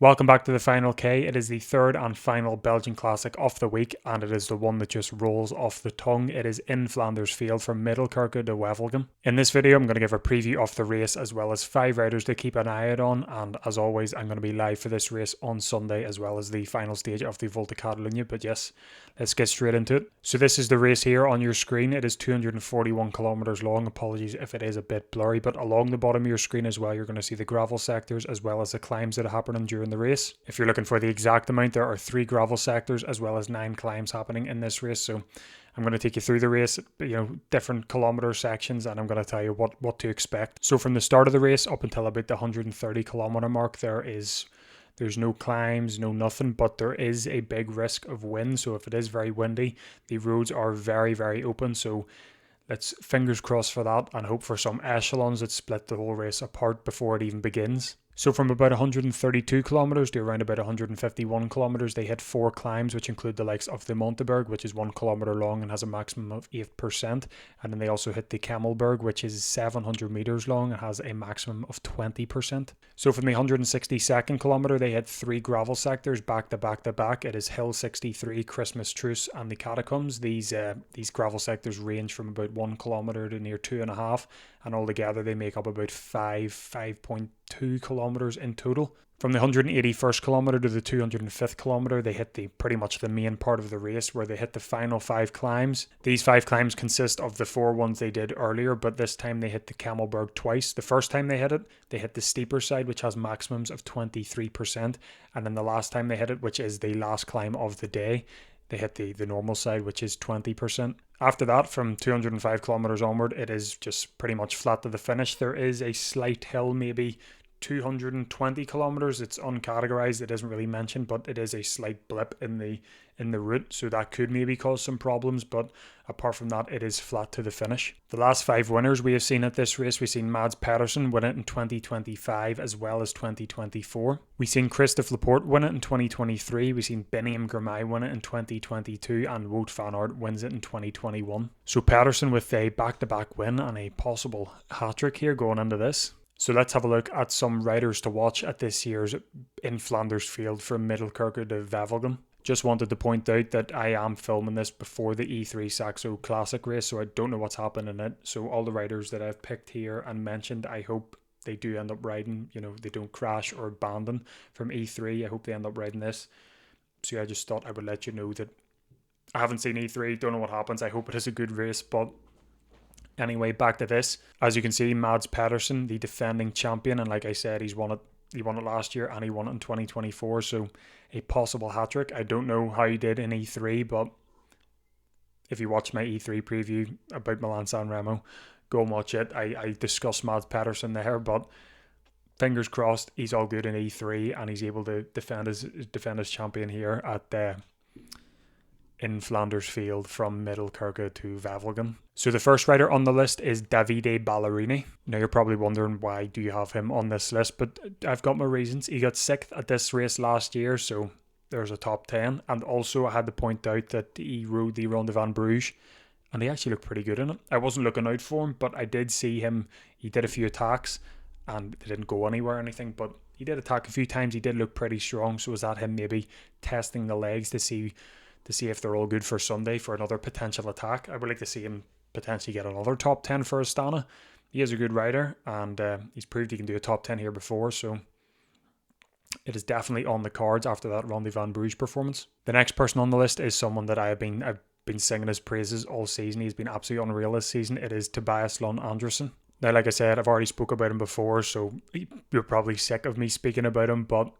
Welcome back to the Final K. It is the third and final Belgian Classic of the week, and it is the one that just rolls off the tongue. It is in Flanders field from Middelkerke to Wevelgem. In this video, I'm going to give a preview of the race as well as 5 riders to keep an eye out on, and as always, I'm going to be live for this race on Sunday as well as the final stage of the Volta Catalunya. But yes, let's get straight into it. So this is the race here on your screen. It is 241 kilometers long. Apologies if it is a bit blurry, but along the bottom of your screen as well, you're going to see the gravel sectors as well as the climbs that are happening during the race. If you're looking for the exact amount, there are 3 gravel sectors as well as 9 climbs happening in this race. So I'm going to take you through the race, different kilometer sections, and I'm going to tell you what to expect. So from the start of the race up until about the 130 kilometer mark, there's no climbs, no nothing, but there is a big risk of wind. So if it is very windy, the roads are very, very open. So let's fingers crossed for that and hope for some echelons that split the whole race apart before it even begins. So from about 132 kilometers to around about 151 kilometers, they hit 4 climbs, which include the likes of the Monteberg, which is 1 kilometer long and has a maximum of 8%. And then they also hit the Kemmelberg, which is 700 meters long and has a maximum of 20%. So from the 162nd kilometer, they hit 3 gravel sectors back to back to back. It is Hill 63, Christmas Truce, and the Catacombs. These gravel sectors range from about 1 kilometer to near 2.5, and altogether they make up about 5.2 kilometers in total. From the 181st kilometer to the 205th kilometer, they hit pretty much the main part of the race where they hit the final 5 climbs. These 5 climbs consist of the 4 ones they did earlier, but this time they hit the Kemmelberg twice. The first time they hit the steeper side, which has maximums of 23%, and then the last time they hit it, which is the last climb of the day, they hit the normal side, which is 20%. After that, from 205 kilometers onward, it is just pretty much flat to the finish. There is a slight hill, maybe 220 kilometers. It's uncategorized. It isn't really mentioned, but it is a slight blip in the route, so that could maybe cause some problems. But apart from that, it is flat to the finish. The last 5 winners we have seen at this race, we've seen Mads Pedersen win it in 2025 as well as 2024. We've seen Christophe Laporte win it in 2023. We've seen Biniam Girmay win it in 2022, and Wout van Aert wins it in 2021. So Pedersen with a back-to-back win and a possible hat-trick here going into this. So let's have a look at some riders to watch at this year's in Flanders field from Middelkerke to Wevelgem. Just wanted to point out that I am filming this before the E3 Saxo Classic race, so I don't know what's happening in it. So all the riders that I've picked here and mentioned, I hope they do end up riding, they don't crash or abandon from E3. I hope they end up riding this. So yeah, I just thought I would let you know that I haven't seen E3, don't know what happens. I hope it is a good race, but anyway, back to this. As you can see, Mads Pedersen, the defending champion, and like I said, he won it last year and he won it in 2024, so a possible hat-trick. I don't know how he did in E3, but if you watch my E3 preview about Milan San Remo, go and watch it. I discussed Mads Pedersen there, but fingers crossed he's all good in E3 and he's able to defend his champion here at in Flanders field from Middelkerke to Wevelgem. So the first rider on the list is Davide Ballerini. Now you're probably wondering, why do you have him on this list? But I've got my reasons. He got 6th at this race last year, so there's a top 10. And also I had to point out that he rode the Ronde van Bruges, and he actually looked pretty good in it. I wasn't looking out for him, but I did see him. He did a few attacks and they didn't go anywhere or anything, but he did attack a few times. He did look pretty strong. So was that him maybe testing the legs to see if they're all good for Sunday for another potential attack? I would like to see him potentially get another top 10 for Astana. He is a good rider, and he's proved he can do a top 10 here before, so it is definitely on the cards after that Ronde van Bruges performance. The next person on the list is someone that I've been singing his praises all season. He's been absolutely unreal this season. It is Tobias Lund Andersen. Now, like I said, I've already spoke about him before, so you're probably sick of me speaking about him, but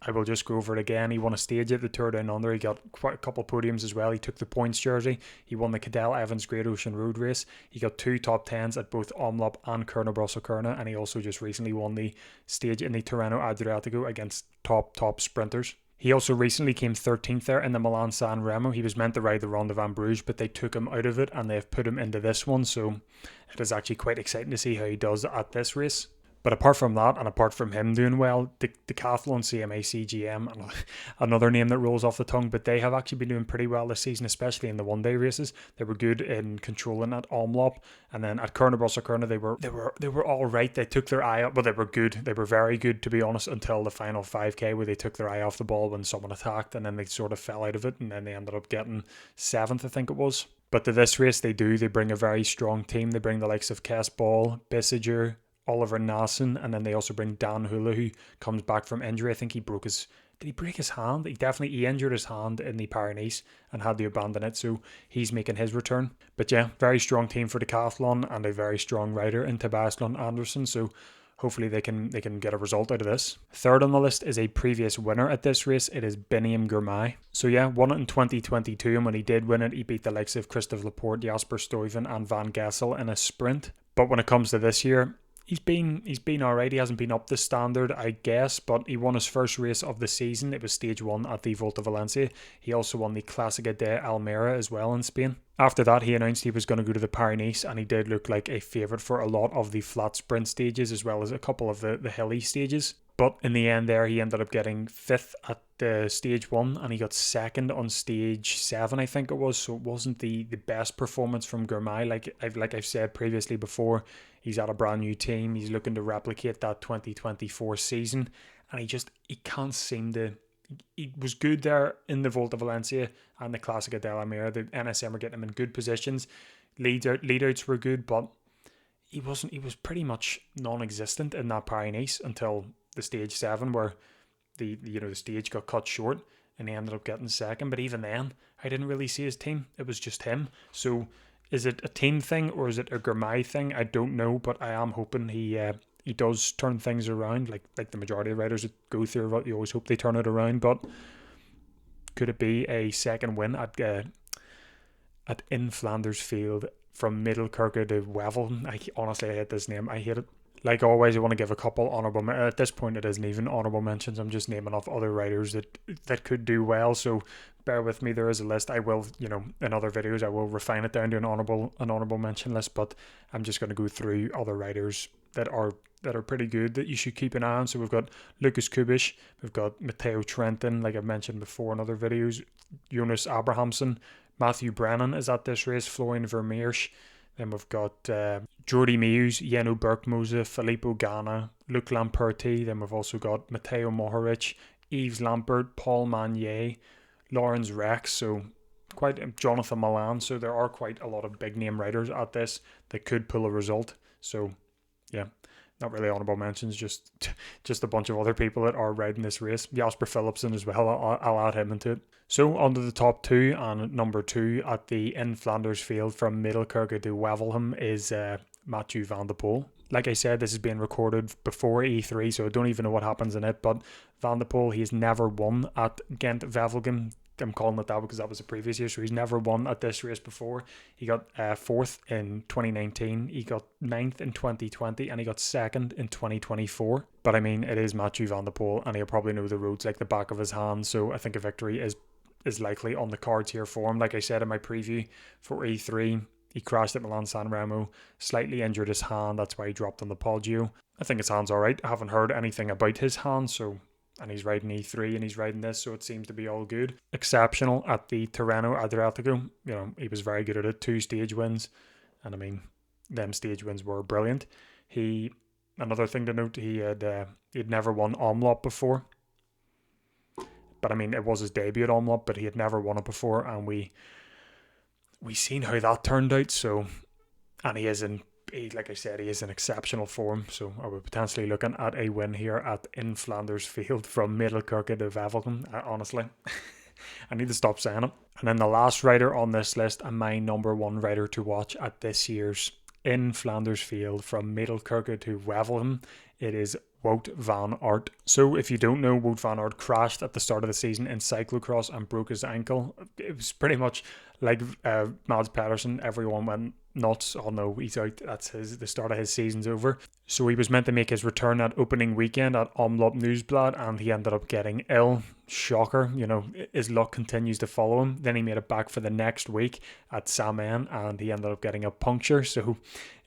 I will just go over it again. He won a stage at the Tour Down Under. He got quite a couple of podiums as well. He took the points jersey. He won the Cadel Evans Great Ocean Road Race. He got 2 top 10s at both Omloop and Kuurne-Brussel-Kuurne, and he also just recently won the stage in the Tirreno Adriatico against top sprinters. He also recently came 13th there in the Milan San Remo. He was meant to ride the Ronde van Bruges, but they took him out of it and they've put him into this one, so it is actually quite exciting to see how he does at this race. But apart from that, and apart from him doing well, the Decathlon CMA CGM, and another name that rolls off the tongue, but they have actually been doing pretty well this season, especially in the one-day races. They were good in controlling at Omloop, and then at Kuurne Brussels Kuurne, they were all right. They took their eye up, but they were good. They were very good, to be honest, until the final 5K, where they took their eye off the ball when someone attacked, and then they sort of fell out of it, and then they ended up getting 7th, I think it was. But to this race, they bring a very strong team. They bring the likes of Kes Ball, Bissiger, Oliver Nassen, and then they also bring Dan Hula, who comes back from injury. I think he broke his... Did he break his hand? He injured his hand in the Pyrenees and had to abandon it, so he's making his return. But yeah, very strong team for Decathlon and a very strong rider in Tobias Lund Andersen, so hopefully they can get a result out of this. Third on the list is a previous winner at this race. It is Biniam Girmay. So yeah, won it in 2022, and when he did win it, he beat the likes of Christophe Laporte, Jasper Stuyven and Van Gessel in a sprint. But when it comes to this year, he's been alright. He hasn't been up to standard, I guess, but he won his first race of the season. It was stage 1 at the Volta Valencia. He also won the Clásica de Almere as well in Spain. After that, he announced he was going to go to the Pyrenees, and he did look like a favourite for a lot of the flat sprint stages as well as a couple of the hilly stages. But in the end there, he ended up getting 5th at the stage 1, and he got 2nd on stage 7, I think it was. So it wasn't the best performance from Girmay. Like I've said previously before, he's at a brand new team. He's looking to replicate that 2024 season, and he can't seem to... He was good there in the Volta Valencia and the Clásica de Almere. The NSM were getting him in good positions. Lead-outs were good, but he was pretty much non-existent in that Pyrenees until the stage 7, where the stage got cut short and he ended up getting 2nd. But even then, I didn't really see his team. It was just him. So is it a team thing or is it a Girmay thing? I don't know, but I am hoping he does turn things around, like the majority of riders that go through it. You always hope they turn it around. But could it be a second win at in Flanders Field from Middelkerke to Wevelgem? I hate this name. I hate it. Like always, I want to give a couple honourable... At this point, it isn't even honourable mentions. I'm just naming off other riders that could do well. So bear with me. There is a list. I will, in other videos, I will refine it down to an honourable mention list. But I'm just going to go through other riders that are pretty good that you should keep an eye on. So we've got Lucas Kubisch, we've got Matteo Trentin, like I've mentioned before in other videos, Jonas Abrahamsen, Matthew Brennan is at this race, Florian Vermeersch. Then we've got Jordi Meus, Jeno Berkmose, Filippo Ganna, Luc Lamperti. Then we've also got Matteo Mohoric, Yves Lampert, Paul Magnier, Lawrence Rex, so quite Jonathan Milan. So there are quite a lot of big name riders at this that could pull a result. So yeah, not really honourable mentions, just a bunch of other people that are riding this race. Jasper Philipsen as well, I'll add him into it. So on to the top 2, and number 2 at the in Flanders Field from Middelkerke to Wevelgem is Mathieu van der Poel. Like I said, this is being recorded before E3, so I don't even know what happens in it, but Van der Poel, he's never won at Ghent-Wevelgem. I'm calling it that because that was the previous year, so he's never won at this race before. He got 4th in 2019, he got 9th in 2020, and he got 2nd in 2024. But I mean, it is Mathieu van der Poel, and he'll probably know the roads like the back of his hand, so I think a victory is likely on the cards here for him. Like I said in my preview for E3, he crashed at Milan San Remo, slightly injured his hand, that's why he dropped on the Poggio. I think his hand's alright. I haven't heard anything about his hand, and he's riding E3 and he's riding this, so it seems to be all good. Exceptional at the Tirreno Adriatico. He was very good at it, 2 stage wins, and I mean, them stage wins were brilliant. Another thing to note, he'd never won Omloop before. But I mean, it was his debut at Omloop, but he had never won it before, and we seen how that turned out. So, and like I said, he is in exceptional form. So, are we potentially looking at a win here at in Flanders Field from Middelkerke to Wevelgem? Honestly, I need to stop saying it. And then the last rider on this list, and my number 1 rider to watch at this year's in Flanders Field from Middelkerke to Wevelgem, it is Wout van Aert. So if you don't know, Wout van Aert crashed at the start of the season in cyclocross and broke his ankle. It was pretty much like Mads Pedersen. Everyone went nuts. Oh no, he's out. The start of his season's over. So he was meant to make his return at opening weekend at Omloop Nieuwsblad, and he ended up getting ill. Shocker. His luck continues to follow him. Then he made it back for the next week at Samen, and he ended up getting a puncture. So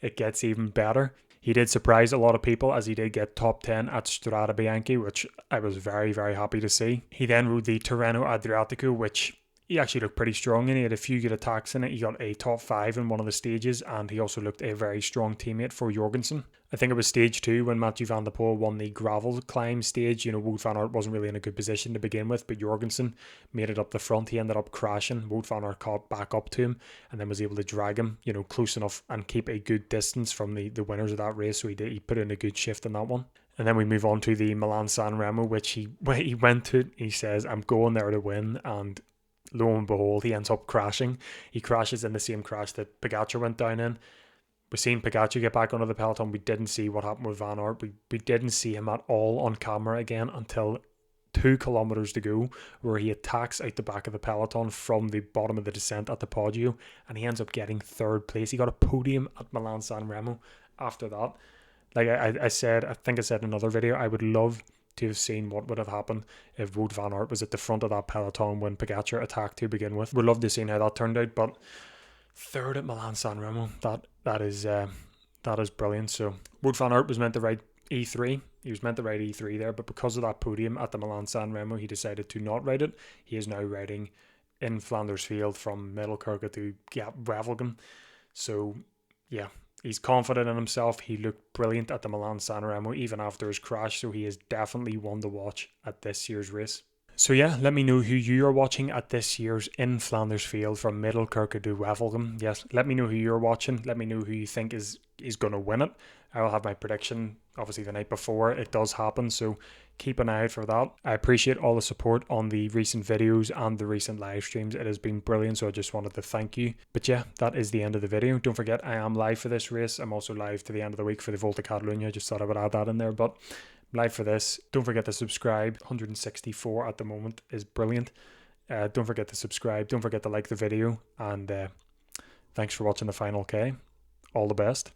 it gets even better. He did surprise a lot of people as he did get top 10 at Strade Bianche, which I was very, very happy to see. He then rode the Tirreno Adriatico, which he actually looked pretty strong in. He had a few good attacks in it. He got a top 5 in one of the stages, and he also looked a very strong teammate for Jorgensen. I think it was stage 2 when Mathieu van der Poel won the gravel climb stage. You know, Wout van Aert wasn't really in a good position to begin with, but Jorgensen made it up the front. He ended up crashing. Wout van Aert caught back up to him and then was able to drag him, you know, close enough and keep a good distance from the winners of that race. So he put in a good shift in that one. And then we move on to the Milan San Remo, which he went to. He says, I'm going there to win, and lo and behold, he ends up crashing. He crashes in the same crash that Pogačar went down in. We've seen Pogačar get back onto the peloton. We didn't see what happened with Van Aert. We didn't see him at all on camera again until 2 kilometers to go, where he attacks out the back of the peloton from the bottom of the descent at the Poggio, and he ends up getting 3rd place. He got a podium at Milan San Remo after that. Like I think I said in another video, I would love to have seen what would have happened if Wout van Aert was at the front of that peloton when Pogačar attacked to begin with. Would love to see how that turned out, but 3rd at Milan San Remo, that is brilliant. So Wout van Aert was meant to ride E3. He was meant to ride E3 there, but because of that podium at the Milan San Remo, he decided to not ride it. He is now riding in Flanders Field from Middelkerke to Wevelgem. So yeah, he's confident in himself. He looked brilliant at the Milan San Remo even after his crash, so he is definitely one to watch at this year's race. So yeah, let me know who you are watching at this year's in Flanders Field from Middelkerke to Wevelgem. Yes, let me know who you're watching. Let me know who you think is going to win it. I will have my prediction obviously the night before it does happen, so keep an eye out for that. I appreciate all the support on the recent videos and the recent live streams. It has been brilliant, so I just wanted to thank you. But yeah, that is the end of the video. Don't forget, I am live for this race. I'm also live to the end of the week for the Volta Catalunya. I just thought I would add that in there, but I'm live for this. Don't forget to subscribe. 164 at the moment is brilliant. Don't forget to subscribe. Don't forget to like the video, and thanks for watching the Final K. All the best.